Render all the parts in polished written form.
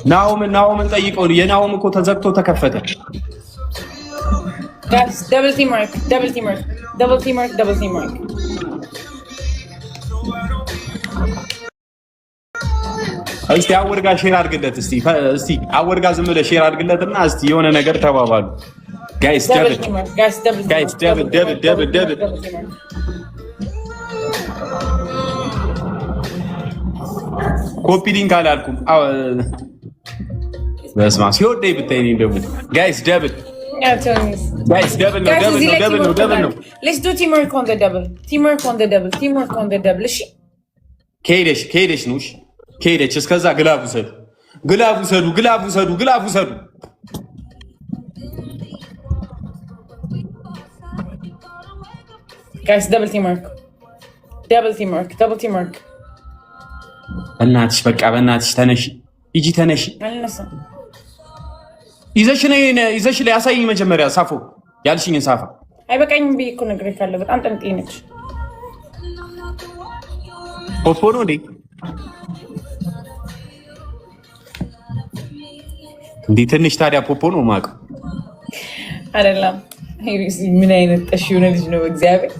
ናውምን ጠይቀው የናውም እኮ ተዘግቶ ተከፈተ። Guys, double teamwork. እስቲ አወርጋ ሼር አድርግለት። እስቲ አወርጋ ዝም ብለህ ሼር አድርግለትና እስቲ የሆነ ነገር ተባባሉ። ጋይስ ደብል ኮፒ ሊንክ አላልኩም። በስማ ሲወደይ ብታይ ነው ደብል ጋይስ ደብል Guys, double no. Let's do teamwork on the double. Teamwork on the double. እሺ ከሄደሽ ነው። እሺ ከሄደሽ እስከዛ ግላቡ ሰዱ። Guys, double teamwork. በእናትሽ ተነሽ፣ ሂጂ ተነሽ። ይዘሽ ላይ ያሳይኝ መጀመሪያ ሳፎ ያልሽኝን ሳፋ አይበቃኝም ብዬ እኮ ነገር ካለ በጣም ጠንጤ ነች። ፖፖ ነው እንዴ? ትንሽ ታዲያ ፖፖ ነው የማውቀው አይደለም። ምን አይነት ጠሽ የሆነ ልጅ ነው እግዚአብሔር።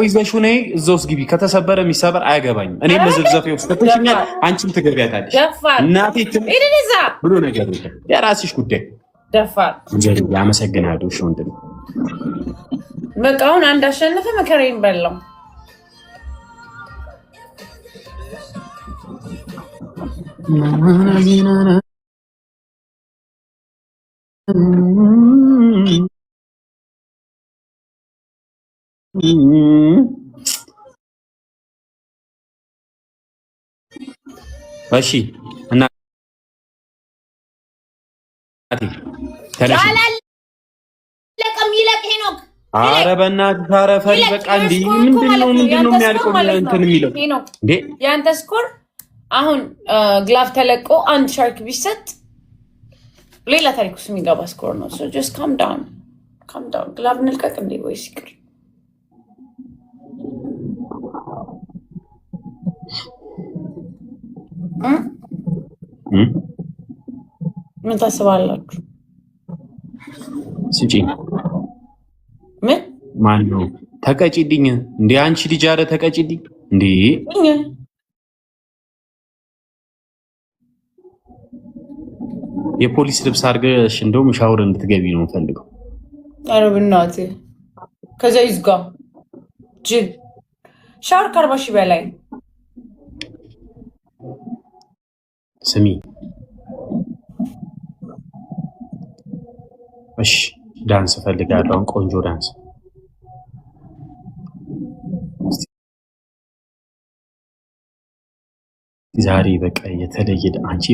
ይዘሽው ነይ እዛው ውስጥ ግቢ። ከተሰበረ የሚሰበር አያገባኝም። እኔም በዝብዘፍ ውስጥ ተተሽኛል፣ አንቺም ትገቢያታለሽ። እናቴ ብሎ ነገር የራስሽ ጉዳይ። ደፋር ያመሰግናለሁ። እሺ ወንድም በቃ አሁን አንድ አሸነፈ፣ መከራዬን በላው። እሺ እና ኧረ በእናትህ ታረፈሪ በቃ እንዴ ምንድነው የሚያልቀው እንትን የሚለው እንዴ? ያንተ ስኮር አሁን ግላፍ ተለቆ አንድ ሻርክ ቢሰጥ ሌላ ታሪክ ውስጥ የሚገባ ስኮር ነው። ሶ ጀስት ካም ዳውን። ግላፍ እንልቀቅ እንዴ ወይስ ይቅር? ምን ታስባላችሁ? ስጪኝ። ምን ማን ነው? ተቀጪልኝ እንዴ አንቺ ልጅ! ኧረ ተቀጪልኝ እንዴ! የፖሊስ ልብስ አድርገሽ እንደውም ሻወር እንድትገቢ ነው የምፈልገው። ኧረ በእናትህ ከዛ ይዝጋ ጅል። ሻወር ከ40 ሺህ በላይ ስሚ። እሺ ዳንስ ፈልጋለሁ። ቆንጆ ዳንስ ዛሬ በቃ የተለየ አንቺ